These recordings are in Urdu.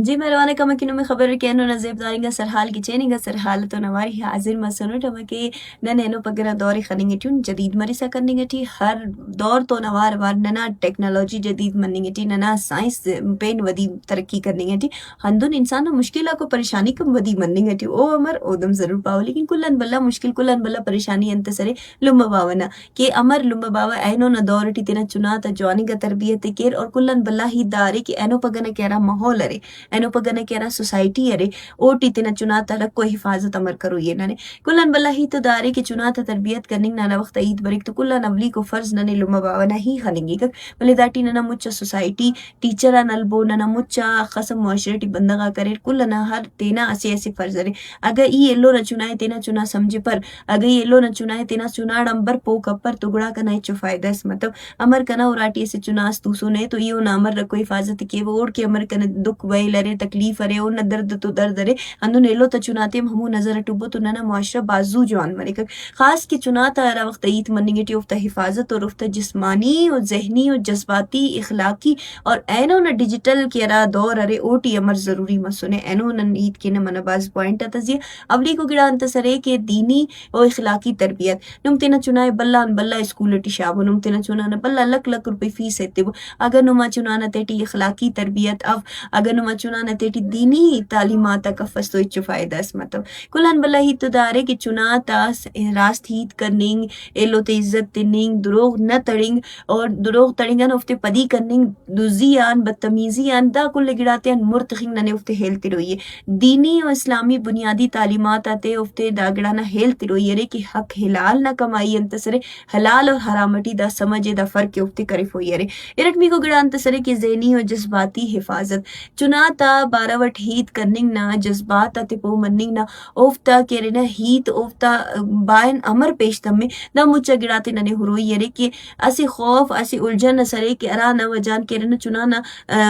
جی مهربانه كما كنو خبر كأنه نزيب دارينغا سرحال کی چینگا سرحال تو نواری حاضر مسنو ٹمکے ننینو پگنا دوری خننگٹیون جدید مریسا کرنگٹی ہر دور تو نوار وار ننا ٹیکنالوجی جدید مننگٹی ننا سائنس پین ودی ترقی کرنگٹی ہندون انسان مشکلہ کو پریشانی کم ودی مننگٹی او امر اودم ضرور پاو لیکن کلن بلا مشکل کلن بلا پریشانی انت سرے لمبا باونا کہ امر لمبا باوا اینو نہ دورٹی تینا چنا تا جوانی کا تربیت کیر اور کلن بلا ہی دارے کہ اینو پگنا کہرا ماحول ارے اینو پگنا کہرا سوسائٹی ارے اوٹی تینا چناتا رکھ کو حفاظت امر کرو یہ ننے کلن بلا ہی تو دارے کہ چناتا تربیت کرنگ نانا وقت عید بریک تو کلن اولی کو فرض ننے لما باونا ہی خلنگی کک بلے داٹی ننا مچا سوسائٹی ٹیچرہ نلبو ننا مچا خسم معاشرتی بندگا کرے کلنا ہر تینا اسے ایسے فرض ارے اگر ای ایلو نہ چنائے تینا چنا سمجھے پر اگر ای ایلو نہ چنائے تینا چنا ڈمبر پو کپر تو گڑا کنا چو فائدہ اس مطلب امر کنا اراٹی اسے چناس تو سنے تو ایو نا امر رکو حفاظت کے وہ اوڑ کے امر کنا دکھ وی لرے تکلیف ارے اور نہ درد تو درد ارے اندو نیلو تا چناتے ہمو نظر ٹوبو تو ننا معاشرہ بازو جوان مرے کک خاص کی چناتا ارا وقت عید مننگٹی افتا حفاظت اور افتا جسمانی اور ذہنی اور جذباتی اخلاقی اور اینو نہ ڈیجیٹل کی ارا دور ارے اوٹی امر ضروری مسنے اینو نن عید کے نمنا باز پوائنٹ تزیہ اولی کو گڑا انت سرے کہ دینی اور اخلاقی تربیت نم تینا چنائے بلا اسکول ٹی شابو نم تینا چنانا بلا لک لک روپے فیس ایتبو اگر نما چنانا تیٹی اخلاقی تربیت اگر نما چنانا تیٹی دینی تعلیمات کفس تو اچو فائدہ اس مطلب کلان بلا ہی تو دارے کہ چنا تا راست ہیت کرننگ ایلو تے عزت تننگ دروغ نہ تڑنگ اور دروغ تڑنگن افتے پدی کرننگ دوزی آن بدتمیزی آن دا کل گڑاتے ان مرتخنگ ننے افتے ہیلتی روئیے دینی و اسلامی بنیادی تعلیمات آتے افتے دا گڑانا ہیلتی روئیے رے کہ حق حلال نہ کمائی انتسرے حلال اور حرامٹی دا سمجھے دا فرق افتے کرف ہوئی رے ارٹمی کو گڑا انتسرے کہ ذہنی و جذباتی حفاظت چنا تا باراوٹ ہیت کرننگ نا جذبات آتے پو مننگ نا اوفتا کہرے ہیت اوفتا بائن امر پیشتم میں دا مچا گڑاتے ننے ہوروئی یرے کہ اسی خوف اسی الجھن سرے کہ ارا نا وجان کہرے چنانا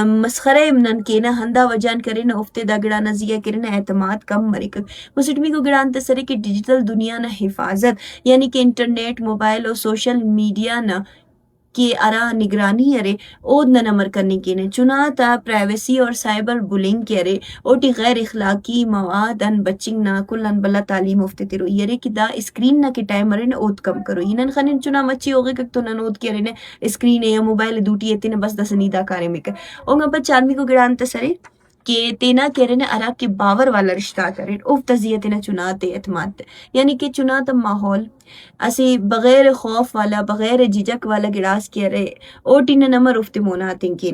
مسخرے منن کے نا ہندا وجان کرے نا اوفتے دا گڑا نزیہ کرے نا اعتماد کم مرے کک مسٹمی کو گڑا انت سرے کہ ڈیجیٹل دنیا نا حفاظت یعنی کہ انٹرنیٹ موبائل اور سوشل میڈیا نا کہ ارا نگرانی ارے اود نہ نمر کرنے کے نے چنا تا پرائیویسی اور سائبر بلنگ کے ارے اوٹی غیر اخلاقی مواد ان بچنگ نہ کلن بلا تعلیم افتے تیرو یرے کہ دا اسکرین نہ کے ٹائم ارے نہ اود کم کرو اینن خنن چنا مچی ہوگے کک تو نہ اود کے ارے نے اسکرین یا موبائل دوٹی ایتے نے بس دسنیدا کارے میں کر اونگا پر چارمی کو گڑان تسرے کہ تینا کہرے نے ارا کے باور والا رشتہ کرے اوف تزیہ تینا چناتے اعتماد یعنی کہ چناتا ماحول اسے بغیر خوف والا بغیر ججک والا گڑاس کے رے اوٹی نہ نمر افتے موناتیں کے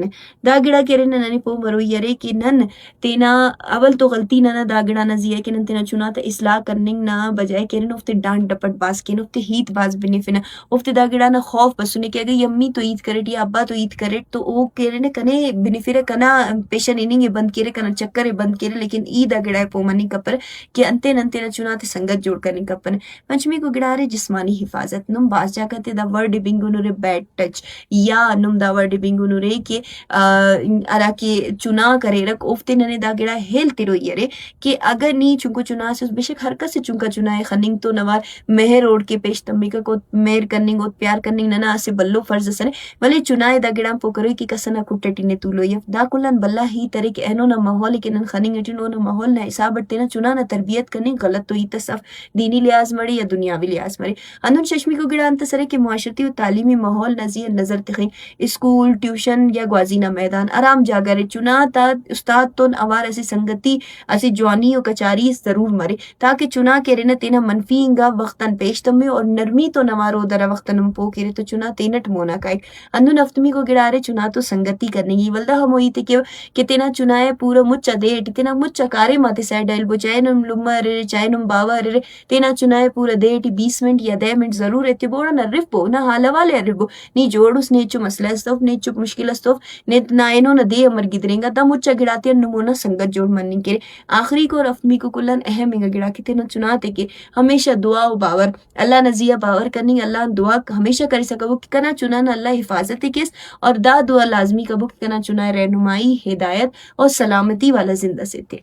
دا گڑا کے رے ننے پو مرو یرے کہ نن تینا اول تو غلطی نہ دا گڑا نہ زیہ کہ نن تینا چناتا اصلاح کرننگ نہ بجائے کہ رن افتے ڈانٹ ڈپٹ باز کے افتے ہیت باز بنے فنا افتے دا گڑا نہ خوف بسنے کہ اگر یمی تو عید کرے یا ابا تو عید کرے تو او کہ رے کنے بنے فیرے کنا پیشن اننگ بند کرے کنا چکر بند کرے لیکن عید گڑا پو منی کپر کہ انتے ننتے نہ چناتے سنگت جوڑ کرنے کپن پنچمی کو گڑا جسمانی حفاظت نم باز جا کرتے دا ورڈ بنگو نورے بیڈ ٹچ یا نم دا ورڈ بنگو نورے کہ ارا کے چنا کرے رک افتے ننے دا گڑا ہیلتی روئی یرے کہ اگر نی چنکو چنا سے بے شک حرکت سے چنکا چنائے خننگ تو نوار مہر اوڑ کے پیش تمبیکا کو مہر کرننگ اور پیار کرننگ ننا اسے بلو فرض سنے ولی چنائے دا گڑا پو کروئی کہ کسنا کٹٹی نے تو لوئی دا کلن بلا ہی ترے کہ اینو نا ماحول کہ نن خننگ اٹھنو نا ماحول نا حسابت تینا چنا نا تربیت کرننگ غلط تو ہی تصف دینی لیاز مڑی یا دنیاوی لیاز مڑی اندون ششمی کو گڑا انت سرے کہ معاشرتی و تعلیمی ماحول نزی نظر تخین اسکول ٹیوشن یا گوازینہ میدان آرام جاگرے چنا تا استاد تون اوار ایسی سنگتی ایسی جوانی و کچاری ضرور مرے تاکہ چنا کے رہنا تینا منفی انگا وقتاً پیش تمے اور نرمی تو نوارو درہ وقتاً پو کے رہے تو چنا تینٹ مونا کائک اندون افتمی کو گڑا رہے چنا تو سنگتی کرنے گی ولدہ ہم ہوئی تھے کہ تینا چنائے پورا مچا دیٹ تینا مچا کارے ماتے سائے ڈائل بو چاہے نم لما رہے چاہے نم باوا رہے تینا چنائے پورا دیٹ 20 منٹ یا 10 منٹ ضرور رہتے بوڑا نہ رفبو نہ حالا والے رفبو نی جوڑوس نیچو مسئلہ استوف نیچو مشکل استوف نہ اینو نہ دے امر گدریں گا دا مچا گڑاتے نمونا سنگت جوڑ مننگ کرے آخری کو رفمی کو کلن اہم انگا گڑا کی تینا چناتے کہ ہمیشہ دعا و باور اللہ نزیہ باور کرنی اللہ دعا ہمیشہ کری سکو کہ کنا چنانا اللہ حفاظت کیس اور دا دعا لازمی کبو کہ کنا چنائے رہنمائی ہدایت اور سلامتی والا زندہ سے تھے